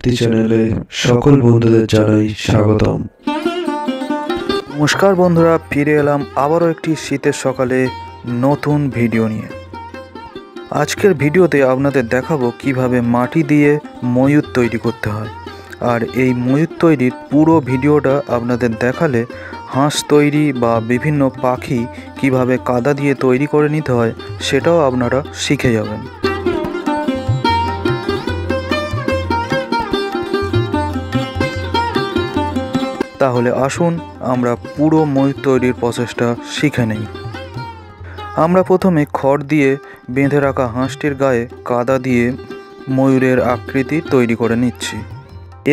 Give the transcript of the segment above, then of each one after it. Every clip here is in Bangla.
মূর্তি চ্যানেলে সকল বন্ধুদের জানাই স্বাগতম। নমস্কার বন্ধুরা, ফিরে এলাম আবারও একটি শীতের সকালে নতুন ভিডিও নিয়ে। আজকের ভিডিওতে আপনাদের দেখাবো কিভাবে মাটি দিয়ে ময়ূর তৈরি করতে হয়। আর এই ময়ূর তৈরির পুরো ভিডিওটা আপনাদের দেখালে হাঁস তৈরি বা বিভিন্ন পাখি কিভাবে কাদা দিয়ে তৈরি করে নিতে হয় সেটাও আপনারা শিখে যাবেন। তাহলে আসুন আমরা পুরো ময়ূর তৈরির প্রসেসটা শিখে নেই। আমরা প্রথমে খড় দিয়ে বেঁধে রাখা হাঁসটির গায়ে কাদা দিয়ে ময়ূরের আকৃতি তৈরি করে নিচ্ছি।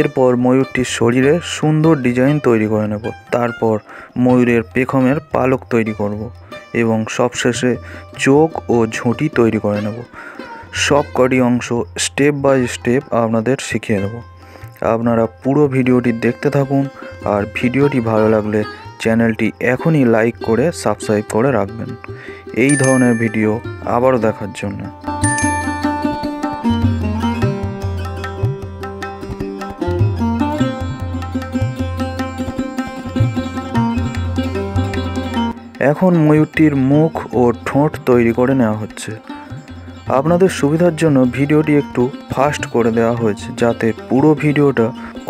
এরপর ময়ূরটির শরীরে সুন্দর ডিজাইন তৈরি করে নেব। তারপর ময়ূরের পেখমের পালক তৈরি করব এবং সবশেষে চোখ ও ঝুঁটি তৈরি করে নেব। সব কটি অংশ স্টেপ বাই স্টেপ আপনাদের শিখিয়ে দেব। আপনারা পুরো ভিডিওটি দেখতে থাকুন, আর ভিডিওটি ভালো লাগলে চ্যানেলটি এখনই লাইক করে সাবস্ক্রাইব করে রাখবেন এই ধরনের ভিডিও আবারও দেখার জন্য। এখন ময়ূরটির মুখ ও ঠোঁট তৈরি করে নেওয়া হচ্ছে। আপনাদের সুবিধার জন্য ভিডিওটি একটু ফাস্ট করে দেওয়া হয়েছে, যাতে পুরো ভিডিওটা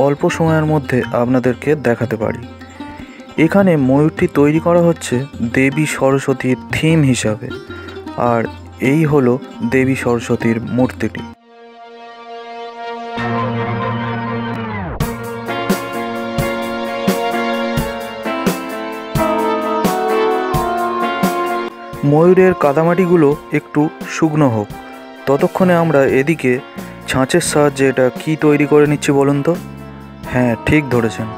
অল্প সময়ের মধ্যে আপনাদেরকে দেখাতে পারি। এখানে ময়ূরটি তৈরি করা হচ্ছে দেবী সরস্বতীর থিম হিসাবে, আর এই হলো দেবী সরস্বতীর মূর্তিটি। ময়ূরের কাদামাটিগুলো একটু শুকনো হোক, ততক্ষণে আমরা এদিকে ছাঁচের সাহায্যে এটা কি তৈরি করে নিচ্ছি বলুন তো? হ্যাঁ, ঠিক ধরেছেন,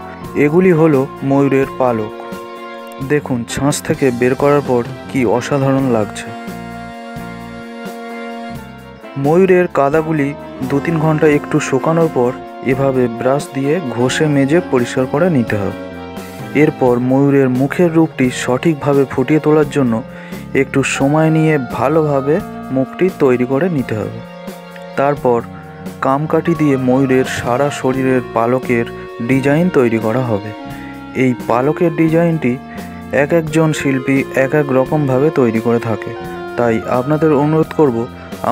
এগুলি হলো ময়ূরের পালক। দেখুন ছাঁচ থেকে বের করার পর কি অসাধারণ লাগছে। ময়ূরের কাদাগুলি 2-3 ঘন্টা একটু শুকানোর পর এভাবে ব্রাশ দিয়ে ঘষে মেজে পরিষ্কার করে নিতে হবে। এরপর ময়ূরের মুখের রূপটি সঠিকভাবে ফুটিয়ে তোলার জন্য একটু সময় নিয়ে ভালোভাবে মুখটি তৈরি করে নিতে হবে। তারপর কামকাঠি দিয়ে ময়ূরের সারা শরীরের পালকের ডিজাইন তৈরি করা হবে। এই পালকের ডিজাইনটি এক একজন শিল্পী এক এক রকমভাবে তৈরি করে থাকে, তাই আপনাদের অনুরোধ করব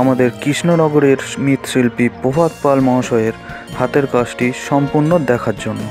আমাদের কৃষ্ণনগরের মৃৎশিল্পী প্রভাত পাল মহাশয়ের হাতের কাজটি সম্পূর্ণ দেখার জন্য।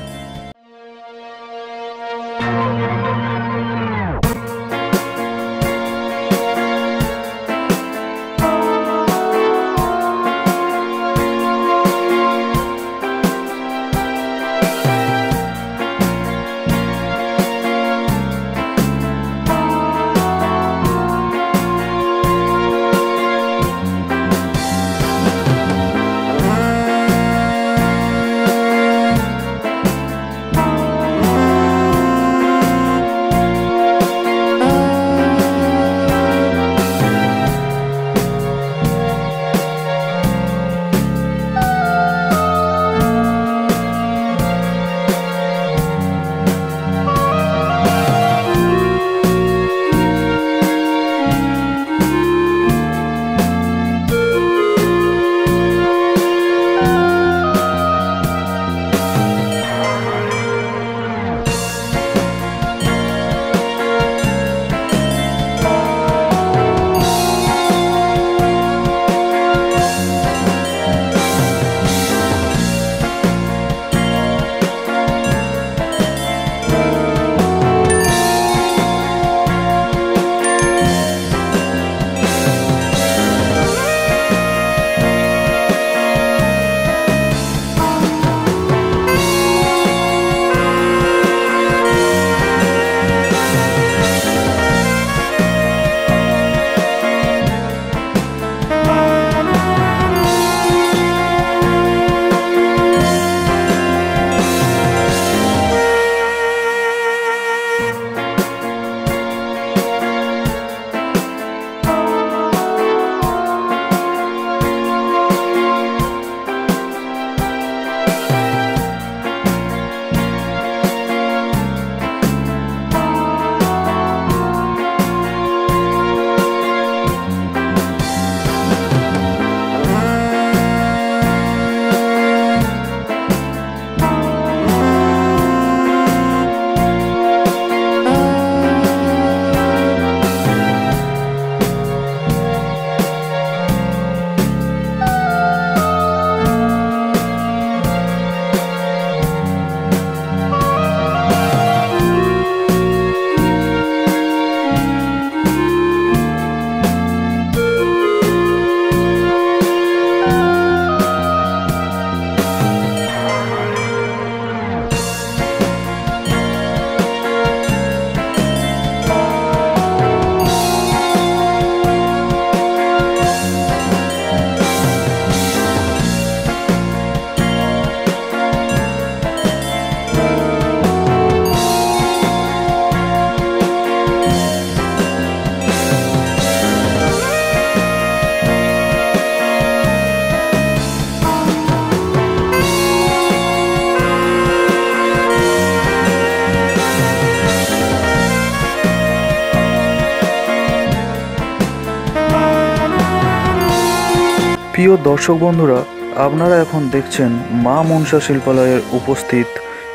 প্রিয় দর্শক বন্ধুরা, আপনারা এখন দেখছেন মা মনসা শিল্পালয়ের উপস্থিত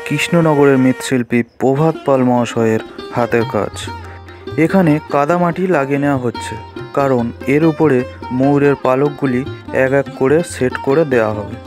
কৃষ্ণনগরের মৃৎশিল্পী প্রভাত পাল মহাশয়ের হাতের কাজ। এখানে কাদামাটি লাগিয়ে নেওয়া হচ্ছে, কারণ এর উপরে ময়ূরের পালকগুলি এক এক করে সেট করে দেওয়া হবে।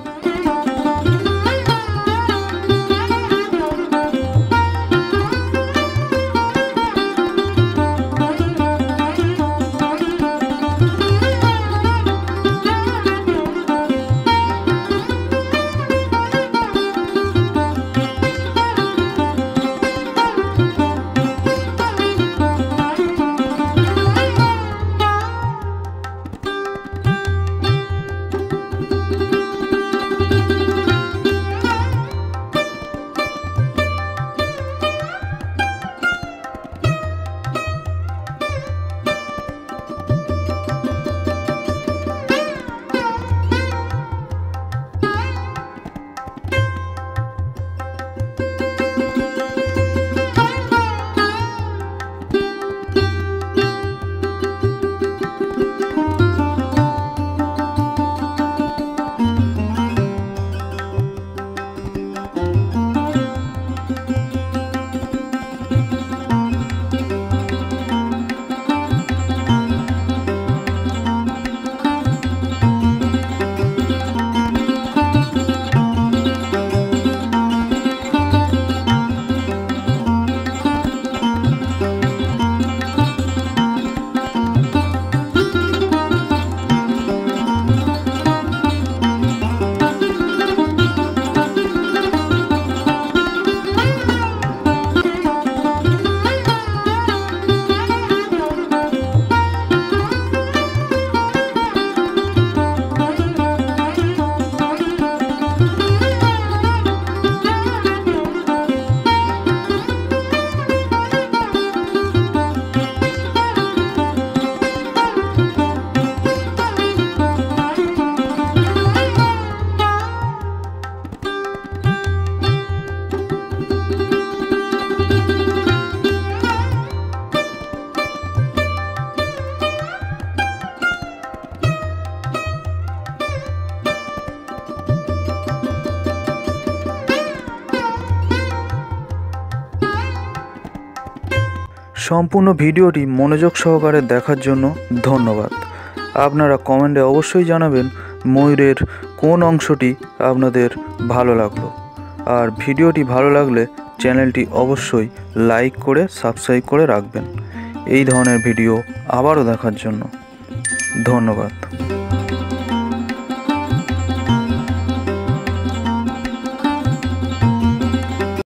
সম্পূর্ণ ভিডিওটি মনোযোগ সহকারে দেখার জন্য ধন্যবাদ। আপনারা কমেন্টে অবশ্যই জানাবেন ময়ূরের কোন অংশটি আপনাদের ভালো লাগলো। আর ভিডিওটি ভালো লাগলে চ্যানেলটি অবশ্যই লাইক করে সাবস্ক্রাইব করে রাখবেন। এই ধরনের ভিডিও আবারও দেখার জন্য ধন্যবাদ।